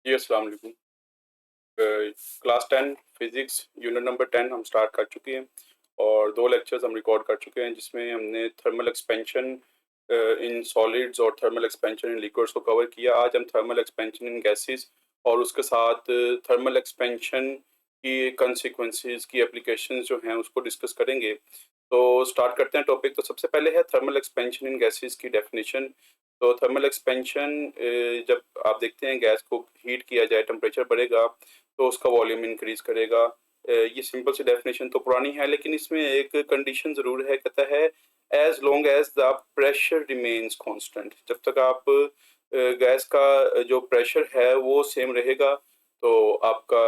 जी, अस्सलाम वालेकुम। Class 10 physics unit number 10 हम स्टार्ट कर चुके हैं और 2 लेक्चर्स हम रिकॉर्ड कर चुके हैं जिसमें हमने थर्मल एक्सपेंशन इन सॉलिड्स और थर्मल एक्सपेंशन इन लिक्विड्स को कवर किया। आज हम थर्मल एक्सपेंशन इन गैसेस और उसके साथ थर्मल एक्सपेंशन की consequences की एप्लीकेशंस जो हैं उसको डिस्कस करेंगे। तो स्टार्ट करते हैं टॉपिक। तो सबसे पहले है थर्मल एक्सपेंशन इन गैसेस की डेफिनिशन। तो थर्मल एक्सपेंशन जब आप देखते हैं गैस को हीट किया जाए, टेम्परेचर बढ़ेगा तो उसका वॉल्यूम इंक्रीज करेगा। ये सिंपल सी डेफिनेशन तो पुरानी है, लेकिन इसमें एक कंडीशन ज़रूर है। कहता है as long as the pressure remains constant. जब तक आप गैस का जो प्रेशर है वो सेम रहेगा तो आपका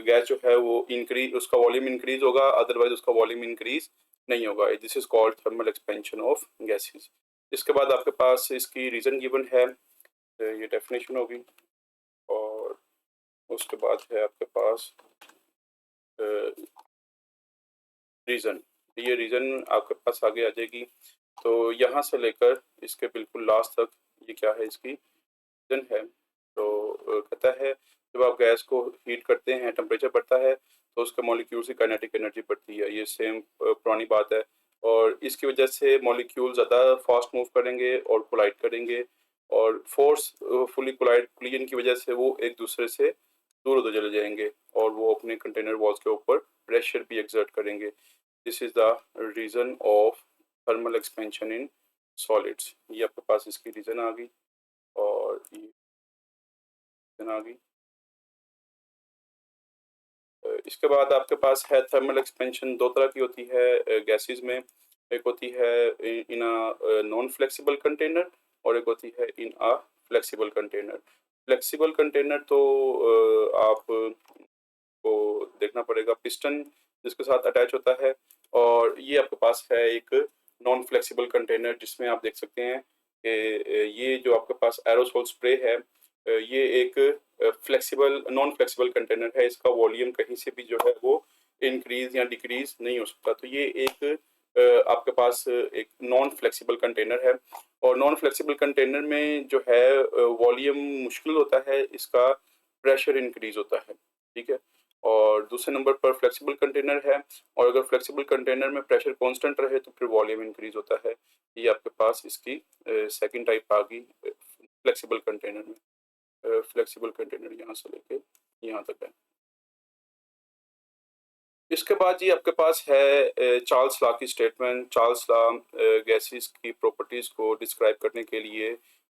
गैस जो है वो इंक्रीज, उसका वॉल्यूम इंक्रीज होगा, अदरवाइज उसका वॉल्यूम इंक्रीज नहीं होगा। This is called thermal expansion of gases. इसके बाद आपके पास इसकी रीज़न गिवन है, ये डेफिनेशन होगी। और उसके बाद है आपके पास रीज़न। ये रीज़न आपके पास आगे आ जाएगी। तो यहाँ से लेकर इसके बिल्कुल लास्ट तक ये क्या है, इसकी रीज़न है। तो कहता है जब आप गैस को हीट करते हैं, टेम्परेचर बढ़ता है तो उसके मॉलिक्यूल्स की काइनेटिक एनर्जी बढ़ती है। ये सेम पुरानी बात है और इसकी वजह से मॉलिक्यूल ज़्यादा फास्ट मूव करेंगे और कोलाइड करेंगे और फोर्स फुली कोलिजन की वजह से वो एक दूसरे से दूर होते चले जाएंगे और वो अपने कंटेनर वॉल्स के ऊपर प्रेशर भी एक्सर्ट करेंगे। This is the reason of thermal expansion in solids. ये आपके पास इसकी रीज़न आ गई और ये रीज़न आ गई। इसके बाद आपके पास है थर्मल एक्सपेंशन। दो तरह की होती है गैसेस में। एक होती है in a non flexible container और एक होती है in a flexible container. Flexible container तो आप को देखना पड़ेगा पिस्टन जिसके साथ अटैच होता है, और ये आपके पास है एक नॉन फ्लेक्सिबल कंटेनर जिसमें आप देख सकते हैं कि ये जो आपके पास एरोसोल स्प्रे है, ये एक फ्लेक्सिबल नॉन फ्लेक्सिबल कंटेनर है। इसका वॉल्यूम कहीं से भी जो है वो इंक्रीज या डिक्रीज नहीं हो सकता। तो ये एक आपके पास एक नॉन फ्लेक्सिबल कंटेनर है और नॉन फ्लेक्सिबल कंटेनर में जो है वॉल्यूम मुश्किल होता है, इसका प्रेशर इंक्रीज होता है। ठीक है। और दूसरे नंबर पर फ्लेक्सिबल कंटेनर है और अगर फ्लेक्सिबल कंटेनर में प्रेशर कांस्टेंट रहे तो फिर वॉल्यूम इंक्रीज होता है। ये आपके पास इसकी सेकंड टाइप आ गई फ्लेक्सिबल कंटेनर में। फ्लेक्सिबल कंटेनर यहाँ से लेके यहाँ तक है। इसके बाद जी आपके पास है चार्ल्स लॉ की स्टेटमेंट। चार्ल्स लॉ गैसेस की प्रॉपर्टीज को डिस्क्राइब करने के लिए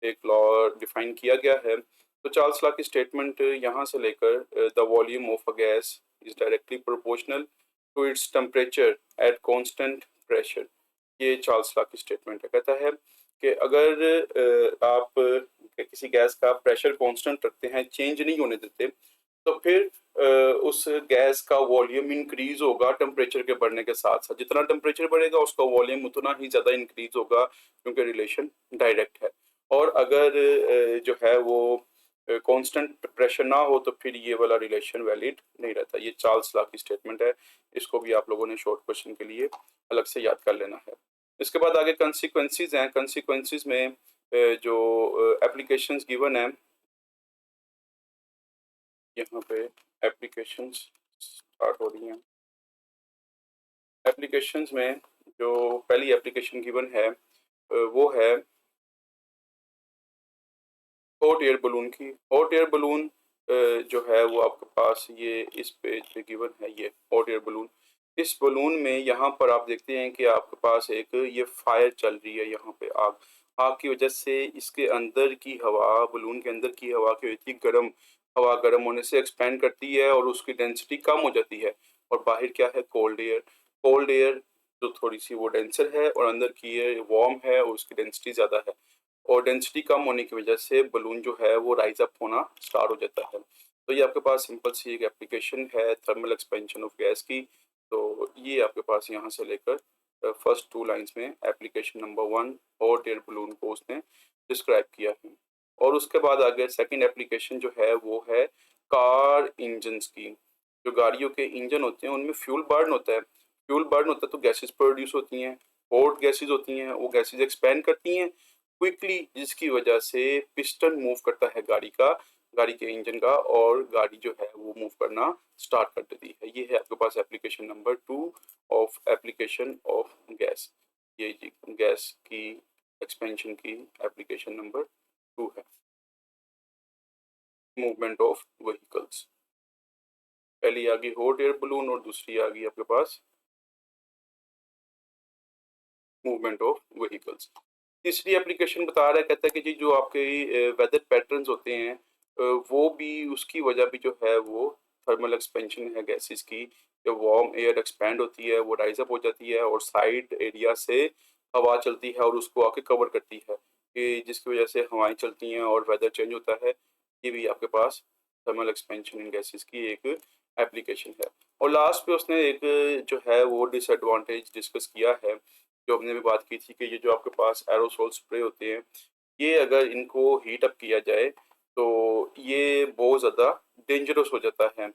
एक लॉ डिफाइन किया गया है। तो चार्ल्स लॉ की स्टेटमेंट यहाँ से लेकर the volume of a gas is directly proportional to its temperature at constant pressure. ये चार्ल्स लॉ की स्टेटमेंट है। कहता है कि अगर आप किसी गैस का प्रेशर कांस्टेंट रखते हैं, चेंज नहीं होने देते, तो फिर उस गैस का वॉल्यूम इंक्रीज होगा टेम्परेचर के बढ़ने के साथ साथ। जितना टेम्परेचर बढ़ेगा उसका वॉल्यूम उतना ही ज़्यादा इंक्रीज होगा, क्योंकि रिलेशन डायरेक्ट है। और अगर जो है वो कांस्टेंट प्रेशर ना हो तो फिर ये वाला रिलेशन वैलिड नहीं रहता। ये चार्ल्स लॉ की स्टेटमेंट है। इसको भी आप लोगों ने शॉर्ट क्वेश्चन के लिए अलग से याद कर लेना है। इसके बाद आगे कंसिक्वेंसेस हैं। कंसिक्वेंसेस में जो एप्लीकेशंस गिवन है, यहाँ पे एप्लीकेशंस स्टार्ट हो रही हैं। एप्लीकेशंस में जो पहली एप्लीकेशन गिवन है वो है हॉट एयर बलून की। हॉट एयर बलून जो है वो आपके पास ये इस पेज पे गिवन है। ये हॉट एयर बलून, इस बलून में यहाँ पर आप देखते हैं कि आपके पास एक ये फायर चल रही है। यहाँ पे आग, आग की वजह से इसके अंदर की हवा, बलून के अंदर की हवा की होती गर्म, हवा गर्म होने से एक्सपेंड करती है और उसकी डेंसिटी कम हो जाती है। और बाहर क्या है, कोल्ड एयर। कोल्ड एयर जो थोड़ी सी वो डेंसर है और अंदर की एयर वार्म है और उसकी डेंसिटी ज़्यादा है, और डेंसिटी कम होने की वजह से बलून जो है वो राइज अप होना स्टार्ट हो जाता है। तो ये आपके पास सिंपल सी एक एप्लीकेशन है थर्मल एक्सपेंशन ऑफ गैस की। तो ये आपके पास यहाँ से लेकर फर्स्ट टू लाइंस में application number 1 hot air balloon को उसने डिस्क्राइब किया है। और उसके बाद आगे सेकंड एप्लीकेशन जो है वो है कार इंजन्स की। जो गाड़ियों के इंजन होते हैं उनमें फ्यूल बर्न होता है। फ्यूल बर्न होता है तो गैसेस प्रोड्यूस होती हैं, हॉट गैसेस होती हैं। वो गैसेस एक्सपैंड करती हैं क्विकली, जिसकी वजह से पिस्टन मूव करता है गाड़ी का। गाड़ी के इंजन का और गाड़ी जो है वो मूव करना स्टार्ट कर देती है। ये है आपके पास application number 2 of application of gas. ये जी गैस की एक्सपेंशन की एप्लीकेशन नंबर 2 है। मूवमेंट ऑफ व्हीकल्स, पहली आ गई हॉट एयर बलून और दूसरी आ गई आपके पास मूवमेंट ऑफ व्हीकल्स। तीसरी एप्लीकेशन बता रहा है, कहता है कि जी जो आपके वेदर पैटर्न्स होते हैं वो भी उसकी वजह भी जो है वो थर्मल एक्सपेंशन है गैसेस की। जब वार्म एयर एक्सपैंड होती है वो राइज अप हो जाती है और साइड एरिया से हवा चलती है और उसको आके कवर करती है, कि जिसकी वजह से हवाएं चलती हैं और वेदर चेंज होता है। ये भी आपके पास थर्मल एक्सपेंशन इन गैसेस की एक एप्लीकेशन है। और लास्ट पे उसने एक जो है वो डिसएडवांटेज डिस्कस किया है, जो हमने भी बात की थी कि ये जो आपके पास एरोसोल स्प्रे होते हैं, ये अगर इनको हीट अप किया जाए तो ये बहुत ज़्यादा डेंजरस हो जाता है।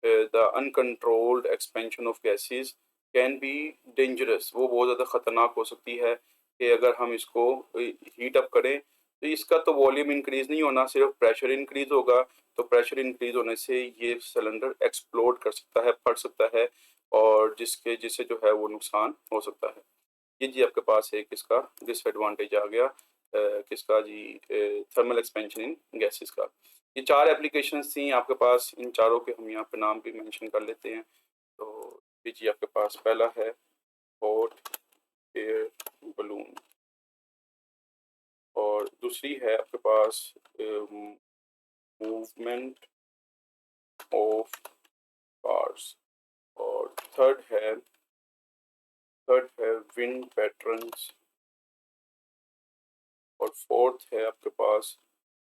The uncontrolled expansion of gases can be dangerous, वो बहुत ज़्यादा ख़तरनाक हो सकती है कि अगर हम इसको हीट अप करें तो इसका तो वॉल्यूम इंक्रीज़ नहीं होना, सिर्फ प्रेशर इंक्रीज़ होगा। तो प्रेशर इंक्रीज़ होने से ये सिलेंडर एक्सप्लोड कर सकता है, फट सकता है और जिससे जो है वो नुकसान हो सकता है। ये जी आपके पास एक इसका डिसएडवांटेज आ गया, किसका जी, थर्मल एक्सपेंशन इन गैसेस का। ये 4 एप्लीकेशंस थी आपके पास, इन चारों के हम यहाँ पे नाम भी मेंशन कर लेते हैं। तो ये जी आपके पास पहला है हॉट एयर बलून और दूसरी है आपके पास मूवमेंट ऑफ कार्स और थर्ड है विंड पैटर्न्स और फोर्थ है आपके पास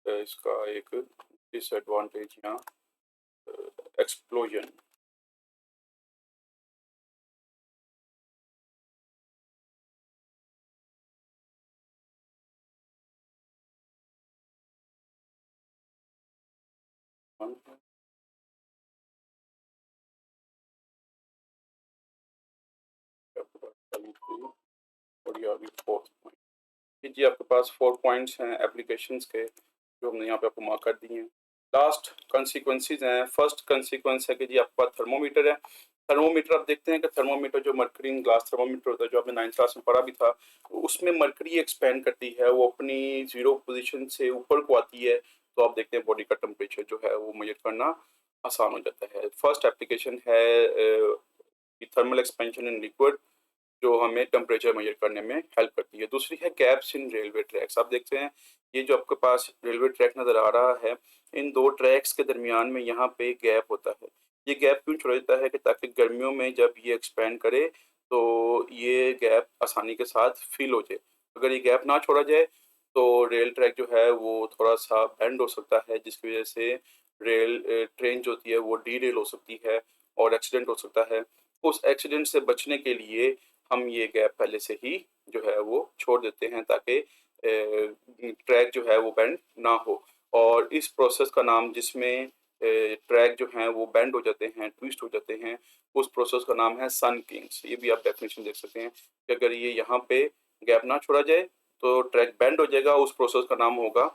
इसका एक डिसएडवांटेज यहाँ एक्सप्लोजन। और ये अभी फोर्थ पॉइंट, ये जी आपके पास 4 पॉइंट्स हैं एप्लीकेशंस के, जो हमने यहाँ पे आपको मार्क कर दिए हैं। लास्ट कंसिक्वेंसेज हैं। फर्स्ट कंसिक्वेंस है कि जी आपके पास थर्मोमीटर है। थर्मोमीटर आप देखते हैं कि थर्मोमीटर जो मर्करी ग्लास थर्मोमीटर होता है, जो आपने 9th क्लास में पढ़ा भी था, उसमें मर्करी एक्सपैंड करती है, वो अपनी 0 पोजीशन से ऊपर को आती है, तो आप देखते हैं बॉडी का टेम्परेचर जो है वो मेजर करना आसान हो जाता है। फर्स्ट एप्लीकेशन है थर्मल एक्सपेंशन इन लिक्विड, जो हमें टेम्परेचर मेजर करने में हेल्प करती है। दूसरी है गैप्स इन रेलवे ट्रैक्स। आप देखते हैं ये जो आपके पास रेलवे ट्रैक नज़र आ रहा है, इन 2 ट्रैक्स के दरमियान में यहाँ पे गैप होता है। ये गैप क्यों छोड़ा जाता है कि ताकि गर्मियों में जब ये एक्सपैंड करे तो ये गैप आसानी के साथ फिल हो जाए। अगर ये गैप ना छोड़ा जाए तो रेल ट्रैक जो है वो थोड़ा-सा बेंड हो सकता है, जिसकी वजह से ट्रेन जो होती है वो डीरेल हो सकती है और एक्सीडेंट हो सकता है। उस एक्सीडेंट से बचने के लिए हम ये गैप पहले से ही जो है वो छोड़ देते हैं, ताकि ट्रैक जो है वो बेंड ना हो। और इस प्रोसेस का नाम, जिसमें ट्रैक जो हैं वो बेंड हो जाते हैं, ट्विस्ट हो जाते हैं, उस प्रोसेस का नाम है सन किंग्स। ये भी आप डेफिनेशन देख सकते हैं कि अगर ये यहाँ पे गैप ना छोड़ा जाए तो ट्रैक बेंड हो जाएगा, उस प्रोसेस का नाम होगा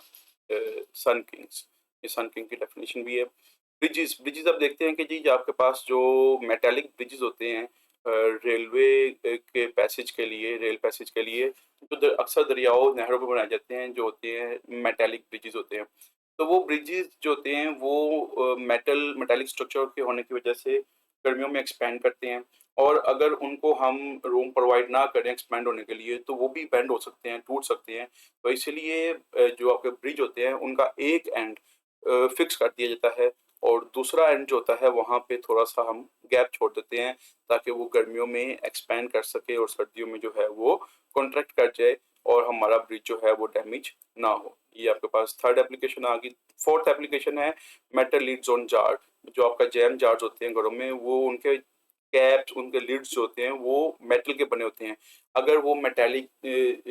सन किंग्स। ये सन किंग की डेफिनेशन भी है। ब्रिजेस ब्रिजेस आप देखते हैं कि जी आपके पास जो मेटालिक ब्रिजेस होते हैं रेलवे के पैसेज के लिए, रेल पैसेज के लिए, जो अक्सर दरियाओं नहरों पर बनाए जाते हैं, जो होते हैं मेटालिक ब्रिजेस होते हैं। तो वो ब्रिजेस जो होते हैं वो मेटालिक स्ट्रक्चर के होने की वजह से गर्मियों में एक्सपैंड करते हैं, और अगर उनको हम रूम प्रोवाइड ना करें एक्सपैंड होने के लिए तो वो भी बेंड हो सकते हैं, टूट सकते हैं। तो इसलिए जो आपके ब्रिज होते हैं उनका एक एंड फिक्स कर दिया जाता है और दूसरा एंड जो होता है वहाँ पे थोड़ा-सा हम गैप छोड़ देते हैं, ताकि वो गर्मियों में एक्सपैंड कर सके और सर्दियों में जो है वो कॉन्ट्रैक्ट कर जाए और हमारा ब्रिज जो है वो डैमेज ना हो। ये आपके पास थर्ड एप्लीकेशन आ गई। फोर्थ एप्लीकेशन है मेटल लिड्स ऑन जार। जो आपका जैम जार्स होते हैं घरों में, वो उनके कैप्स, उनके लिड्स जो होते हैं वो मेटल के बने होते हैं। अगर वो मेटालिक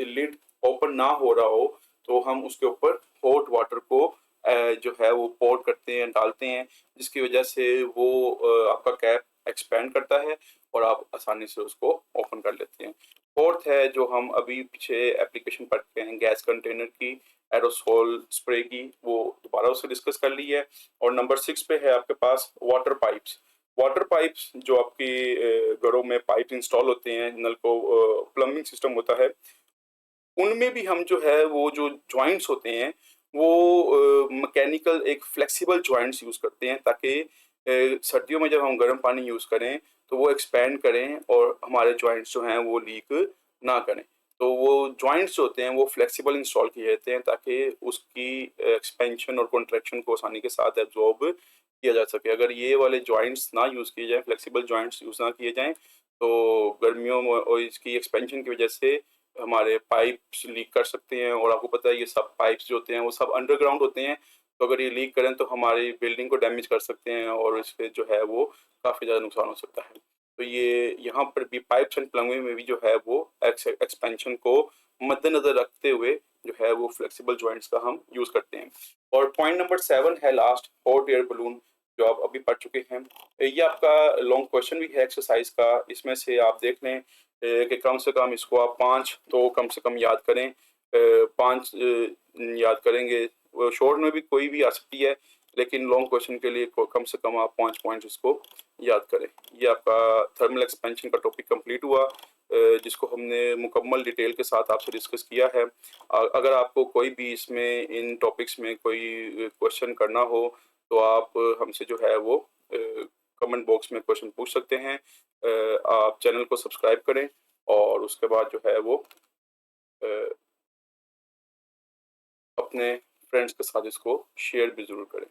लिड ओपन ना हो रहा हो तो हम उसके ऊपर हॉट वाटर को जो है वो पोर करते हैं, डालते हैं, जिसकी वजह से वो आपका कैप एक्सपैंड करता है और आप आसानी से उसको ओपन कर लेते हैं। फोर्थ है जो हम अभी पीछे एप्लीकेशन पढ़ के हैं गैस कंटेनर की, एरोसोल स्प्रे की, वो दोबारा उससे डिस्कस कर ली है। और नंबर 6 पे है आपके पास वाटर पाइप्स। वाटर पाइप्स जो आपकी घरों में पाइप इंस्टॉल होते हैं, नल को प्लम्बिंग सिस्टम होता है, उनमें भी हम जो है वो जो जॉइंट्स होते हैं वो मैकेनिकल एक फ्लेक्सिबल जॉइंट्स यूज़ करते हैं ताकि सर्दियों में जब हम गर्म पानी यूज़ करें तो वो एक्सपैंड करें और हमारे जॉइंट्स जो हैं वो लीक ना करें। तो वो जॉइंट्स जो होते हैं वो फ्लेक्सिबल इंस्टॉल किए जाते हैं ताकि उसकी एक्सपेंशन और कॉन्ट्रैक्शन को आसानी के साथ एब्ज़ॉर्ब किया जा सके। अगर ये वाले जॉइंट्स ना यूज़ किए जाएँ, फ्लेक्सिबल जॉइंट्स यूज़ ना किए जाएँ, तो गर्मियों में और इसकी एक्सपेंशन की वजह से हमारे पाइप्स लीक कर सकते हैं। और आपको पता है ये सब पाइप्स जो होते हैं वो सब अंडरग्राउंड होते हैं, तो अगर ये लीक करें तो हमारी बिल्डिंग को डैमेज कर सकते हैं और इससे जो है वो काफ़ी ज़्यादा नुकसान हो सकता है। तो ये यहाँ पर भी पाइप्स एंड प्लम्बिंग में भी जो है वो एक्सपेंशन को मद्देनज़र रखते हुए जो है वो फ्लेक्सिबल जॉइंट्स का हम यूज़ करते हैं। और पॉइंट नंबर 7 है लास्ट, हॉट एयर बलून, जो आप अभी पढ़ चुके हैं। ये आपका लॉन्ग क्वेश्चन भी है एक्सरसाइज का, इसमें से आप देख लें कि कम से कम इसको आप 5 तो कम से कम याद करें। 5 याद करेंगे, शॉर्ट में भी कोई भी आ सकती है, लेकिन लॉन्ग क्वेश्चन के लिए कम से कम आप 5 पॉइंट्स इसको याद करें। ये आपका थर्मल एक्सपेंशन का टॉपिक कंप्लीट हुआ, जिसको हमने मुकम्मल डिटेल के साथ आपसे डिस्कस किया है। अगर आपको कोई भी इसमें इन टॉपिक्स में कोई क्वेश्चन करना हो तो आप हमसे जो है वो कमेंट बॉक्स में क्वेश्चन पूछ सकते हैं। आप चैनल को सब्सक्राइब करें और उसके बाद जो है वो अ, अपने फ्रेंड्स के साथ इसको शेयर भी ज़रूर करें।